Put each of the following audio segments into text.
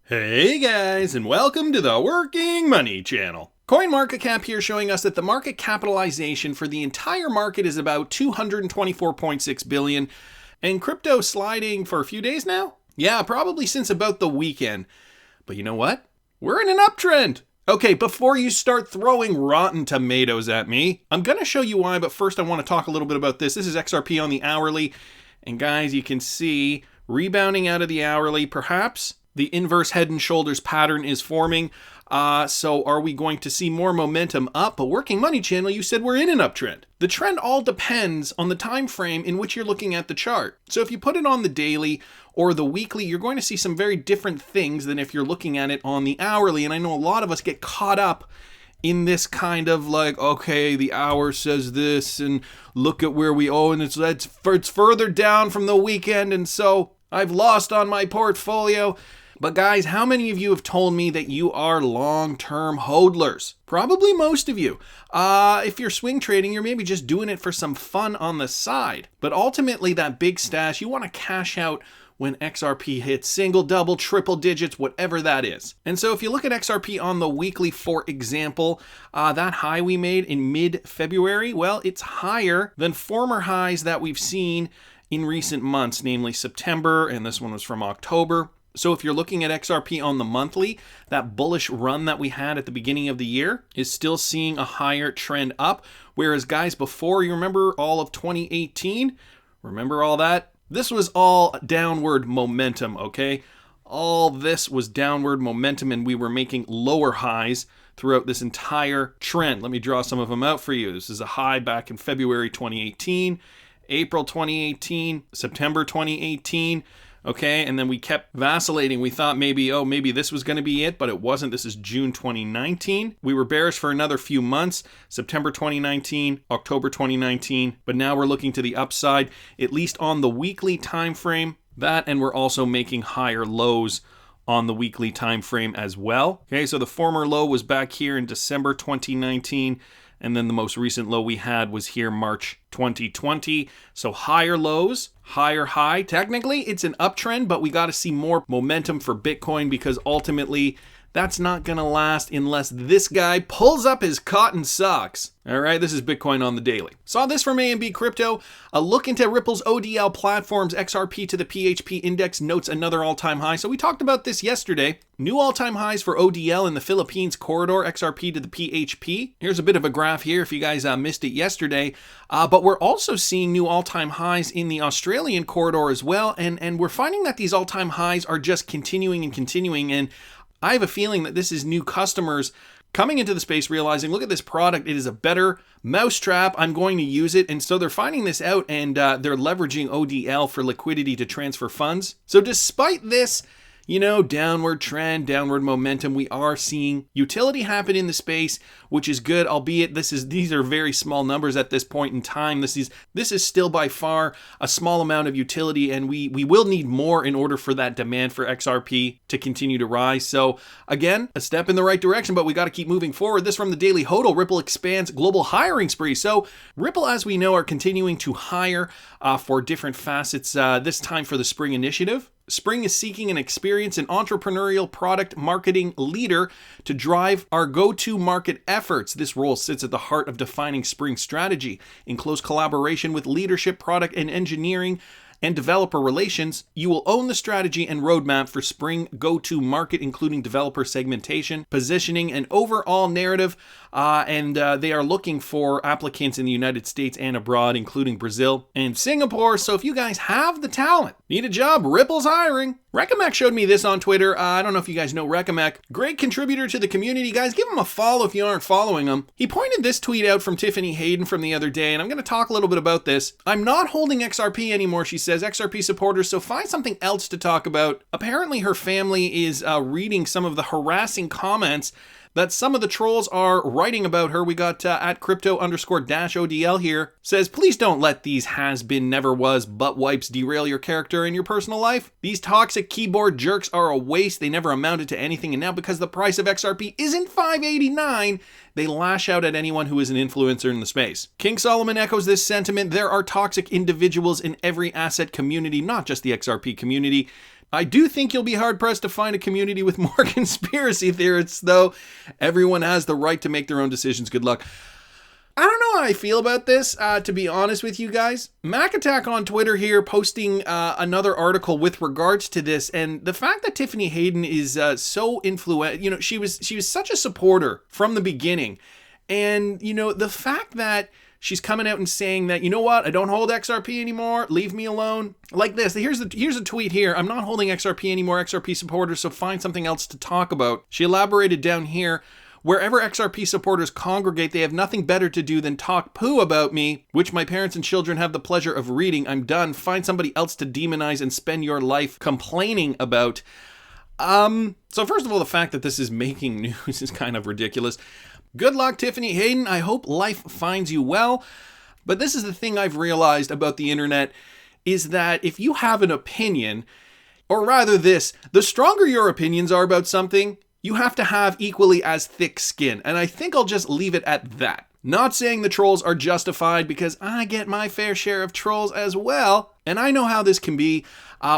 Hey guys, and welcome to the Working Money Channel. CoinMarketCap here showing us that the market capitalization for the entire market is about 224.6 billion, and crypto sliding for a few days now? Yeah, probably since about the weekend. But you know what? We're in an uptrend. Okay, before you start throwing rotten tomatoes at me, I'm going to show you why, but first I want to talk a little bit about this. This is XRP on the hourly, and guys, you can see rebounding out of the hourly, perhaps. The inverse head and shoulders pattern is forming. So are we going to see more momentum up? But Working Money Channel, you said we're in an uptrend. The trend all depends on the time frame in which you're looking at the chart. So if you put it on the daily or the weekly, you're going to see some very different things than if you're looking at it on the hourly. And I know a lot of us get caught up in this kind of like, okay, the hour says this and look at where we owe, and it's further down from the weekend, and so I've lost on my portfolio. But guys, how many of you have told me that you are long-term hodlers? Probably most of you. If you're swing trading, you're maybe just doing it for some fun on the side. But ultimately, that big stash, you want to cash out when XRP hits single, double, triple digits, whatever that is. And so if you look at XRP on the weekly, for example, that high we made in mid-February, well, it's higher than former highs that we've seen in recent months, namely September, and this one was from October. So if you're looking at XRP on the monthly, that bullish run that we had at the beginning of the year is still seeing a higher trend up. Whereas guys, before, you remember all of 2018? Remember all that? This was all downward momentum, okay? All this was downward momentum, and we were making lower highs throughout this entire trend. Let me draw some of them out for you. This is a high back in February 2018, April 2018, September 2018. Okay, and then we kept vacillating. We thought maybe this was going to be it, but it wasn't. This is June 2019. We were bearish for another few months, September 2019, October 2019, but now we're looking to the upside, at least on the weekly time frame. That, and we're also making higher lows on the weekly time frame as well. Okay, so the former low was back here in December 2019. And then the most recent low we had was here March 2020. So higher lows, higher high. Technically, it's an uptrend, but we got to see more momentum for Bitcoin because ultimately that's not going to last unless this guy pulls up his cotton socks. All right, this is Bitcoin on the daily. Saw this from A&B Crypto. A look into Ripple's ODL platforms, XRP to the PHP Index notes another all-time high. So we talked about this yesterday. New all-time highs for ODL in the Philippines corridor, XRP to the PHP. Here's a bit of a graph here if you guys missed it yesterday. But we're also seeing new all-time highs in the Australian corridor as well. And we're finding that these all-time highs are just continuing and continuing. And I have a feeling that this is new customers coming into the space realizing, look at this product, it is a better mousetrap, I'm going to use it. And so they're finding this out, and they're leveraging ODL for liquidity to transfer funds. So despite this, downward trend, downward momentum, we are seeing utility happen in the space, which is good, albeit these are very small numbers at this point in time. This is still by far a small amount of utility, and we will need more in order for that demand for XRP to continue to rise. So again, a step in the right direction, but we got to keep moving forward. This from the Daily Hodl, Ripple expands global hiring spree. So Ripple, as we know, are continuing to hire for different facets, this time for the Spring Initiative. Spring is seeking an experienced and entrepreneurial product marketing leader to drive our go-to market efforts. This role sits at the heart of defining Spring's strategy. In close collaboration with leadership, product, and engineering, and developer relations, you will own the strategy and roadmap for Spring go-to market, including developer segmentation, positioning, and overall narrative. And they are looking for applicants in the United States and abroad, including Brazil and Singapore. So if you guys have the talent, need a job, Ripple's hiring. Recamac showed me this on Twitter. I don't know if you guys know Recamac. Great contributor to the community. Guys, give him a follow if you aren't following him. He pointed this tweet out from Tiffany Hayden from the other day, and I'm going to talk a little bit about this. I'm not holding XRP anymore, she says. XRP supporters, so find something else to talk about. Apparently her family is reading some of the harassing comments that some of the trolls are writing about her. We got at crypto_-ODL here. Says, please don't let these has-been, never-was, butt wipes derail your character and your personal life. These toxic keyboard jerks are a waste. They never amounted to anything. And now because the price of XRP isn't $5.89, they lash out at anyone who is an influencer in the space. King Solomon echoes this sentiment. There are toxic individuals in every asset community, not just the XRP community. I do think you'll be hard-pressed to find a community with more conspiracy theorists, though. Everyone has the right to make their own decisions. Good luck. I don't know how I feel about this, to be honest with you guys. Mac Attack on Twitter here posting another article with regards to this, and the fact that Tiffany Hayden is so influential, she was such a supporter from the beginning, and the fact that she's coming out and saying that, you know what, I don't hold XRP anymore, leave me alone. Like this, here's a tweet here. I'm not holding XRP anymore, XRP supporters, so find something else to talk about. She elaborated down here. Wherever XRP supporters congregate, they have nothing better to do than talk poo about me, which my parents and children have the pleasure of reading. I'm done. Find somebody else to demonize and spend your life complaining about. So first of all, the fact that this is making news is kind of ridiculous. Good luck, Tiffany Hayden. I hope life finds you well. But this is the thing I've realized about the internet, is that if you have an opinion, or rather this, the stronger your opinions are about something, you have to have equally as thick skin, and I think I'll just leave it at that. Not saying the trolls are justified, because I get my fair share of trolls as well, and I know how this can be.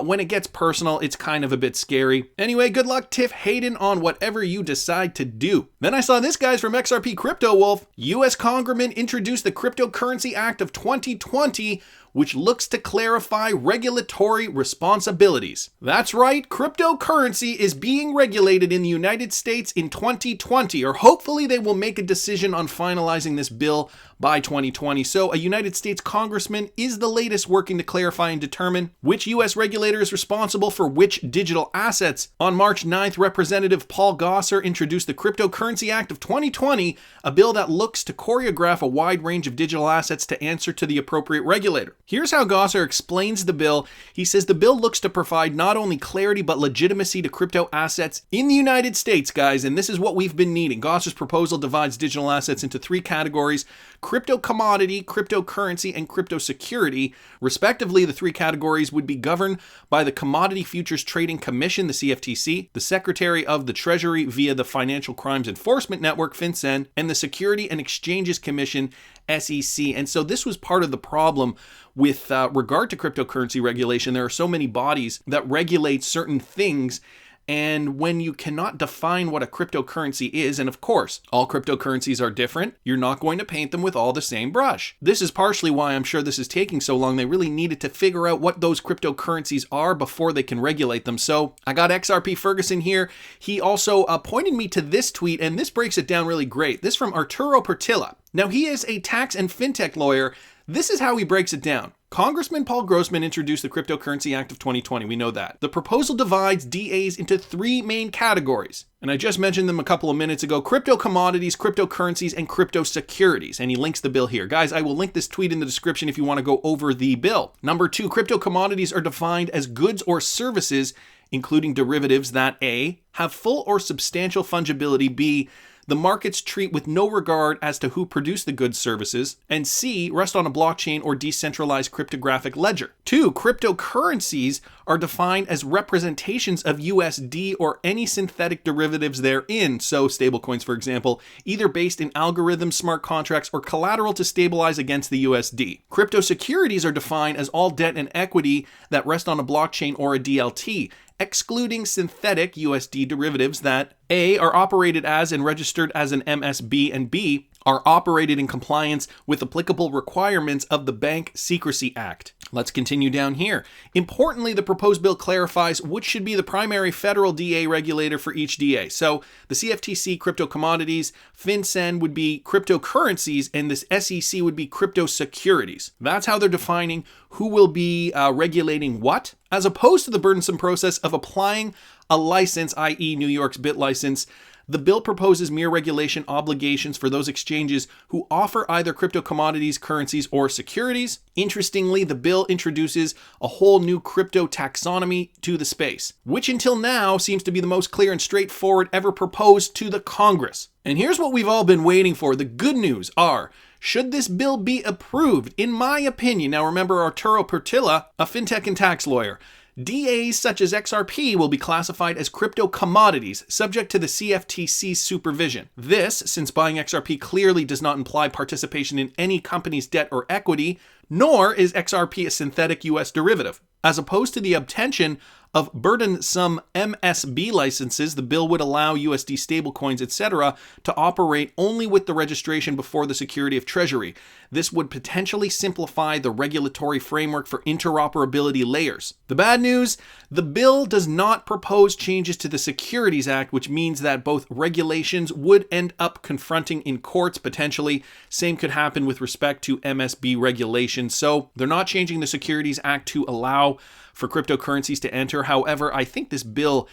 When it gets personal, it's kind of a bit scary. Anyway, good luck, Tiff Hayden, on whatever you decide to do. Then I saw this guy's from XRP Crypto Wolf. U.S. Congressman introduced the Cryptocurrency Act of 2020, which looks to clarify regulatory responsibilities. That's right, cryptocurrency is being regulated in the United States in 2020, or hopefully they will make a decision on finalizing this bill by 2020. So a United States congressman is the latest working to clarify and determine which U.S. regulator is responsible for which digital assets. On March 9th, Representative Paul Gosar introduced the Cryptocurrency Act of 2020, a bill that looks to choreograph a wide range of digital assets to answer to the appropriate regulator. Here's how Gosar explains the bill. He says the bill looks to provide not only clarity but legitimacy to crypto assets in the United States, guys, and this is what we've been needing. Gosar's proposal divides digital assets into three categories: crypto commodity, cryptocurrency, and crypto security. Respectively, the three categories would be governed by the Commodity Futures Trading Commission, the CFTC, the Secretary of the Treasury via the Financial Crimes Enforcement Network, FinCEN, and the Security and Exchanges Commission, SEC. And so this was part of the problem with regard to cryptocurrency regulation. There are so many bodies that regulate certain things, and when you cannot define what a cryptocurrency is, and of course, all cryptocurrencies are different, you're not going to paint them with all the same brush. This is partially why I'm sure this is taking so long. They really needed to figure out what those cryptocurrencies are before they can regulate them. So I got XRP Ferguson here. He also pointed me to this tweet, and this breaks it down really great. This from Arturo Portilla. Now, he is a tax and fintech lawyer. This is how he breaks it down. Congressman Paul Grossman introduced the Cryptocurrency Act of 2020. We know that. The proposal divides DAs into three main categories, and I just mentioned them a couple of minutes ago: crypto commodities, cryptocurrencies, and crypto securities. And he links the bill here. Guys, I will link this tweet in the description if you want to go over the bill. Number 2, crypto commodities are defined as goods or services, including derivatives, that A, have full or substantial fungibility, B, the markets treat with no regard as to who produced the goods, services, and C, rest on a blockchain or decentralized cryptographic ledger. 2, cryptocurrencies are defined as representations of USD or any synthetic derivatives therein, so stablecoins, for example, either based in algorithms, smart contracts, or collateral to stabilize against the USD. Crypto securities are defined as all debt and equity that rest on a blockchain or a DLT, excluding synthetic USD derivatives that A, are operated as and registered as an MSB, and B, are operated in compliance with applicable requirements of the Bank Secrecy Act. Let's continue down here. Importantly, the proposed bill clarifies which should be the primary federal DA regulator for each DA. So the CFTC, crypto commodities, FinCEN would be cryptocurrencies, and this SEC would be crypto securities. That's how they're defining who will be regulating what, as opposed to the burdensome process of applying a license, i.e. New York's BIT license. The bill proposes mere regulation obligations for those exchanges who offer either crypto commodities, currencies, or securities. Interestingly, the bill introduces a whole new crypto taxonomy to the space, which until now seems to be the most clear and straightforward ever proposed to the Congress. And here's what we've all been waiting for. The good news are, should this bill be approved, in my opinion, now remember Arturo Portilla, a fintech and tax lawyer, DAs such as XRP will be classified as crypto commodities, subject to the CFTC's supervision. This, since buying XRP clearly does not imply participation in any company's debt or equity, nor is XRP a synthetic US derivative. As opposed to the obtention of burdensome MSB licenses, the bill would allow USD stablecoins, etc., to operate only with the registration before the Secretary of Treasury. This would potentially simplify the regulatory framework for interoperability layers. The bad news, the bill does not propose changes to the Securities Act, which means that both regulations would end up confronting in courts potentially. Same could happen with respect to MSB regulations. So they're not changing the Securities Act to allow for cryptocurrencies to enter. However, I think this bill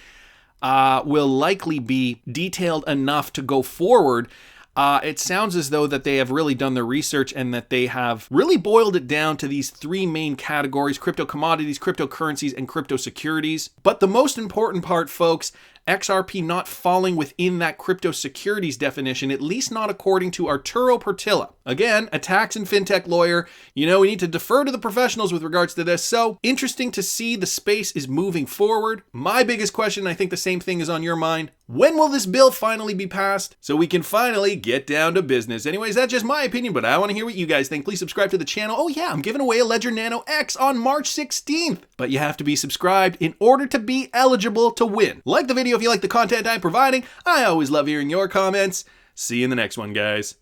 will likely be detailed enough to go forward. It sounds as though that they have really done their research and that they have really boiled it down to these three main categories: crypto commodities, cryptocurrencies, and crypto securities. But the most important part, folks, XRP not falling within that crypto securities definition, at least not according to Arturo Portilla. Again, a tax and fintech lawyer. We need to defer to the professionals with regards to this. So interesting to see the space is moving forward. My biggest question, I think the same thing is on your mind: when will this bill finally be passed so we can finally get down to business? Anyways, that's just my opinion, but I want to hear what you guys think. Please subscribe to the channel. Oh yeah, I'm giving away a Ledger Nano X on March 16th, but you have to be subscribed in order to be eligible to win. Like the video if you like the content I'm providing. I always love hearing your comments. See you in the next one, guys.